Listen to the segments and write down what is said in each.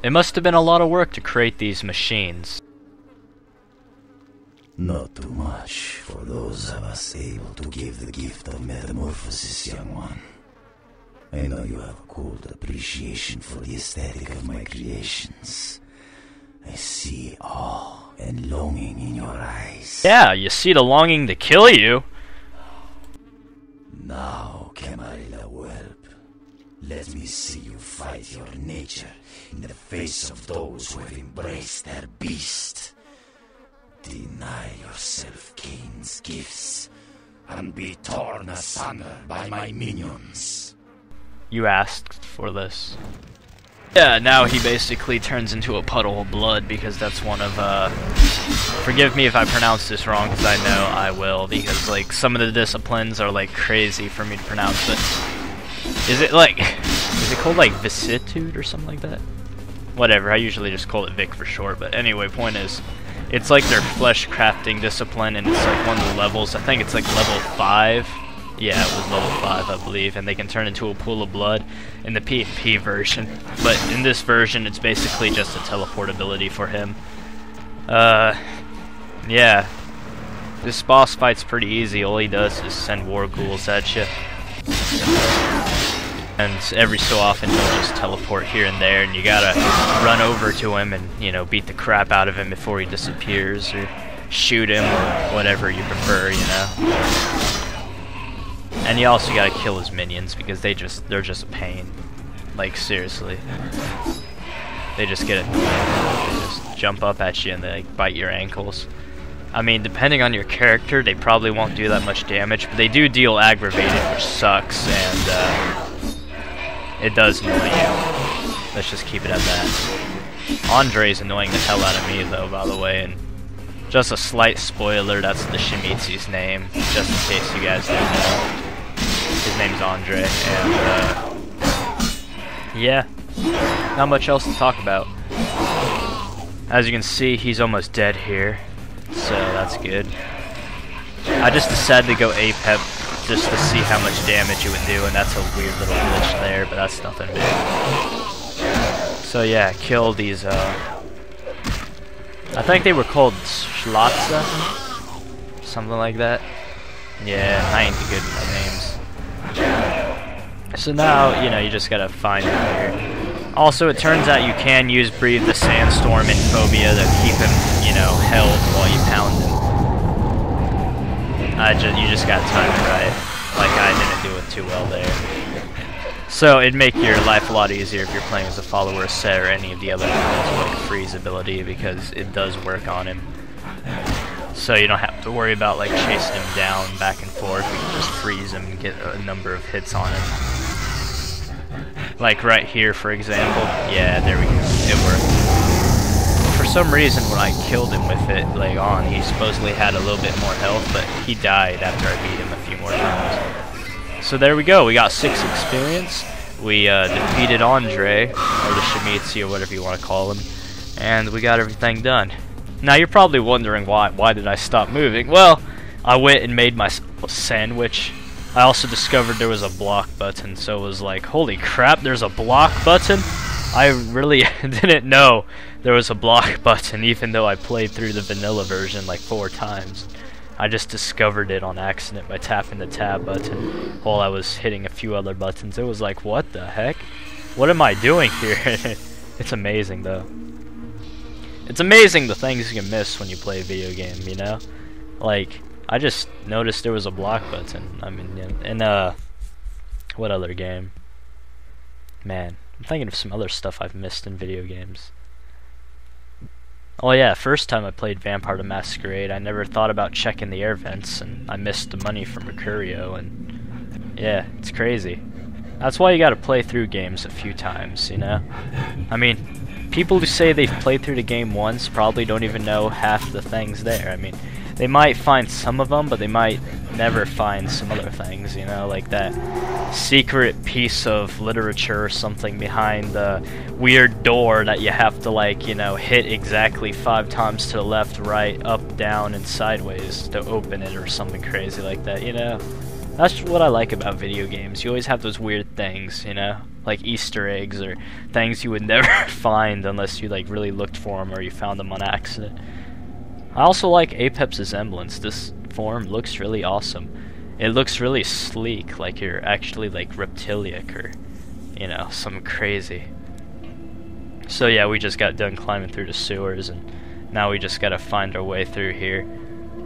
It must have been a lot of work to create these machines. Not too much for those of us able to give the gift of metamorphosis, young one. I know you have a cold appreciation for the aesthetic of my creations. I see awe and longing in your eyes. Yeah, you see the longing to kill you. Now, Camarilla Whelp, let me see you fight your nature in the face of those who have embraced their beast. Deny yourself Cain's gifts, and be torn asunder by my minions. You asked for this. Yeah, now he basically turns into a puddle of blood because that's one of, forgive me if I pronounce this wrong, because I know I will, because, like, some of the disciplines are, like, crazy for me to pronounce, but is it called, like, vicissitude or something like that? Whatever, I usually just call it Vic for short, but anyway, point is, it's like their flesh crafting discipline, and it's like one of the levels, I think it's like level 5. Yeah, it was level 5, I believe, and they can turn into a pool of blood in the PvP version. But in this version, it's basically just a teleportability for him. Yeah. This boss fight's pretty easy. All he does is send war ghouls at you. And every so often he'll just teleport here and there, and you gotta run over to him and, you know, beat the crap out of him before he disappears, or shoot him, or whatever you prefer, you know. And you also gotta kill his minions because they're just a pain. Like, seriously. They just get annoying. They just jump up at you and they like bite your ankles. I mean, depending on your character, they probably won't do that much damage, but they do deal aggravated, which sucks, and it does annoy you. Let's just keep it at that. Andrei's annoying the hell out of me though, by the way, and just a slight spoiler, that's the Shimizu's name, just in case you guys didn't know. His name's Andrei, and yeah, not much else to talk about. As you can see, he's almost dead here, so that's good. I just decided to go APEP just to see how much damage it would do, and that's a weird little glitch there, but that's nothing big. So yeah, kill these, I think they were called Schlatza, something like that. Yeah, I ain't too good with my names. So now, you know, you just gotta find him here. Also, it turns out you can use Breathe the Sandstorm in Phobia to keep him, you know, held while you pound him. You just gotta time it right. Like, I didn't do it too well there. So, it'd make your life a lot easier if you're playing as a follower Set or any of the other ones, like Freeze ability, because it does work on him. So you don't have to worry about like chasing him down back and forth. You can just freeze him and get a number of hits on him. Like right here, for example. Yeah, there we go. It worked. For some reason, when I killed him with it, like on, he supposedly had a little bit more health, but he died after I beat him a few more times. So there we go. We got 6 experience. We defeated Andrei, or the Shimizu, or whatever you want to call him, and we got everything done. Now you're probably wondering why did I stop moving? Well, I went and made myself a sandwich. I also discovered there was a block button, so it was like, holy crap, there's a block button? I really didn't know there was a block button, even though I played through the vanilla version like 4 times. I just discovered it on accident by tapping the tab button while I was hitting a few other buttons. It was like, what the heck? What am I doing here? It's amazing though. It's amazing the things you can miss when you play a video game, you know? Like, I just noticed there was a block button. I mean, in what other game? Man, I'm thinking of some other stuff I've missed in video games. Oh yeah, first time I played Vampire the Masquerade, I never thought about checking the air vents, and I missed the money from Mercurio, and yeah, it's crazy. That's why you gotta play through games a few times, you know? I mean, people who say they've played through the game once probably don't even know half the things there. I mean, they might find some of them, but they might never find some other things, you know, like that secret piece of literature or something behind the weird door that you have to, like, you know, hit exactly 5 times to the left, right, up, down, and sideways to open it or something crazy like that, you know? That's what I like about video games. You always have those weird things, you know? like Easter eggs or things you would never find unless you like really looked for them or you found them on accident. I also like Apep's resemblance. This form looks really awesome. It looks really sleek, like you're actually like reptilic or, you know, something crazy. So yeah, we just got done climbing through the sewers, and now we just gotta find our way through here.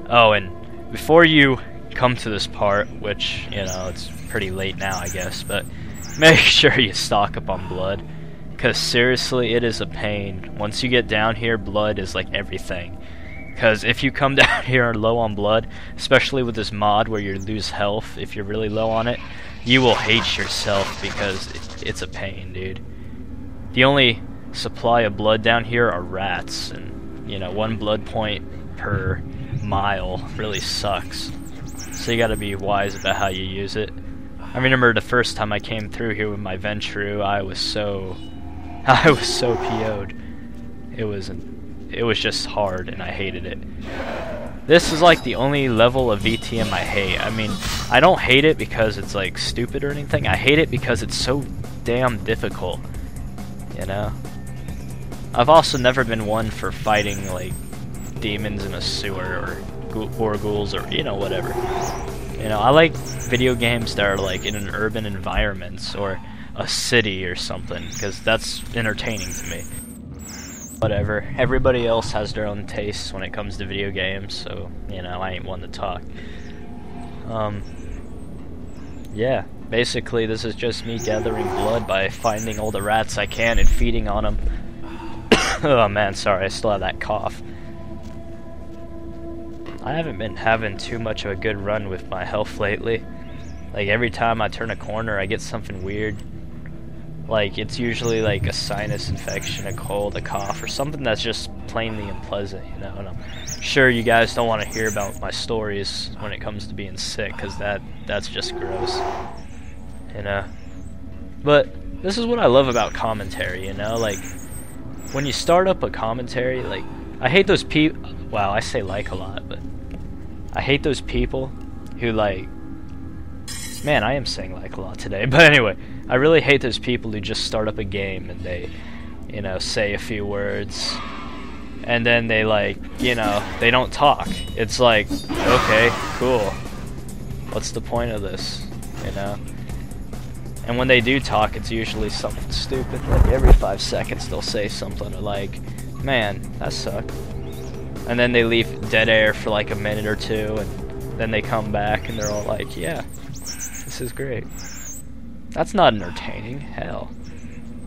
Oh, and before you come to this part, which, you know, it's pretty late now, I guess, but make sure you stock up on blood, because seriously, it is a pain. Once you get down here, blood is like everything. Because if you come down here low on blood, especially with this mod where you lose health if you're really low on it, you will hate yourself because it's a pain, dude. The only supply of blood down here are rats, and, you know, 1 blood point per mile really sucks. So you gotta be wise about how you use it. I remember the first time I came through here with my Ventru, I was so PO'd. It was just hard, and I hated it. This is like the only level of VTM I hate. I mean, I don't hate it because it's like stupid or anything. I hate it because it's so damn difficult, you know? I've also never been one for fighting like demons in a sewer or ghouls or, you know, whatever. You know, I like video games that are like in an urban environment or a city or something, because that's entertaining to me. Whatever. Everybody else has their own tastes when it comes to video games, so, you know, I ain't one to talk. Yeah, basically this is just me gathering blood by finding all the rats I can and feeding on them. Oh man, sorry, I still have that cough. I haven't been having too much of a good run with my health lately. Like, every time I turn a corner, I get something weird. Like, it's usually like a sinus infection, a cold, a cough, or something that's just plainly unpleasant, you know? And I'm sure you guys don't want to hear about my stories when it comes to being sick, because that's just gross, you know? But this is what I love about commentary, you know? Like, when you start up a commentary, like, I hate those people, wow, I say like a lot, but I hate those people who, like, man, I am saying like a lot today, but anyway, I really hate those people who just start up a game and they, you know, say a few words, and then they, like, you know, they don't talk. It's like, okay, cool, what's the point of this, you know? And when they do talk, it's usually something stupid. Like, every 5 seconds they'll say something like, man, that sucked. And then they leave dead air for like a minute or two, and then they come back and they're all like, yeah, this is great. That's not entertaining, hell.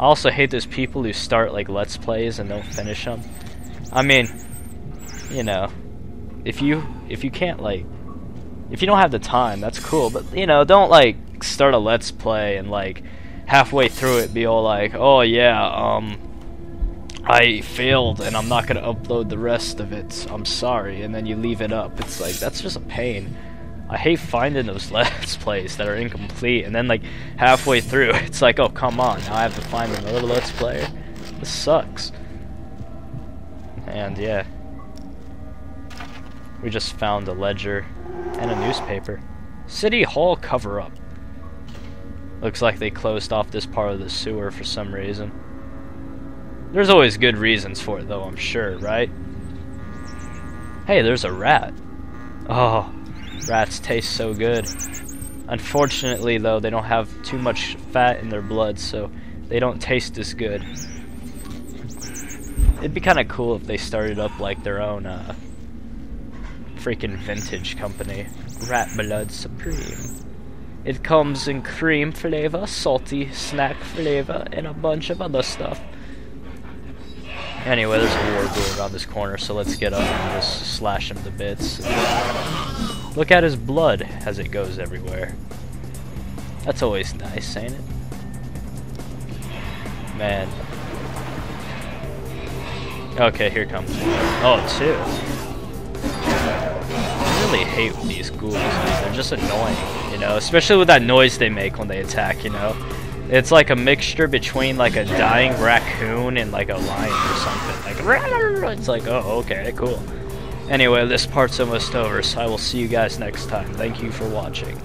I also hate those people who start like Let's Plays and don't finish them. I mean, you know, if you can't, like, if you don't have the time, that's cool, but, you know, don't like start a Let's Play and like halfway through it be all like, oh yeah, I failed and I'm not gonna upload the rest of it, I'm sorry, and then you leave it up. It's like, that's just a pain. I hate finding those Let's Plays that are incomplete, and then like halfway through it's like, oh come on, now I have to find another Let's Player. This sucks. And yeah, we just found a ledger and a newspaper. City Hall cover-up. Looks like they closed off this part of the sewer for some reason. There's always good reasons for it though, I'm sure, right? Hey, there's a rat. Oh, rats taste so good. Unfortunately though, they don't have too much fat in their blood, so they don't taste as good. It'd be kind of cool if they started up like their own freaking vintage company. Rat Blood Supreme. It comes in cream flavor, salty snack flavor, and a bunch of other stuff. Anyway, there's a war ghoul around this corner, so let's get up and just slash him to bits. Look at his blood as it goes everywhere. That's always nice, ain't it? Man. Okay, here comes one. Oh, two. I really hate these ghouls, man. They're just annoying, you know? Especially with that noise they make when they attack, you know? It's like a mixture between like a dying raccoon and like a lion or something. Like, it's like, oh, okay, cool. Anyway, this part's almost over, so I will see you guys next time. Thank you for watching.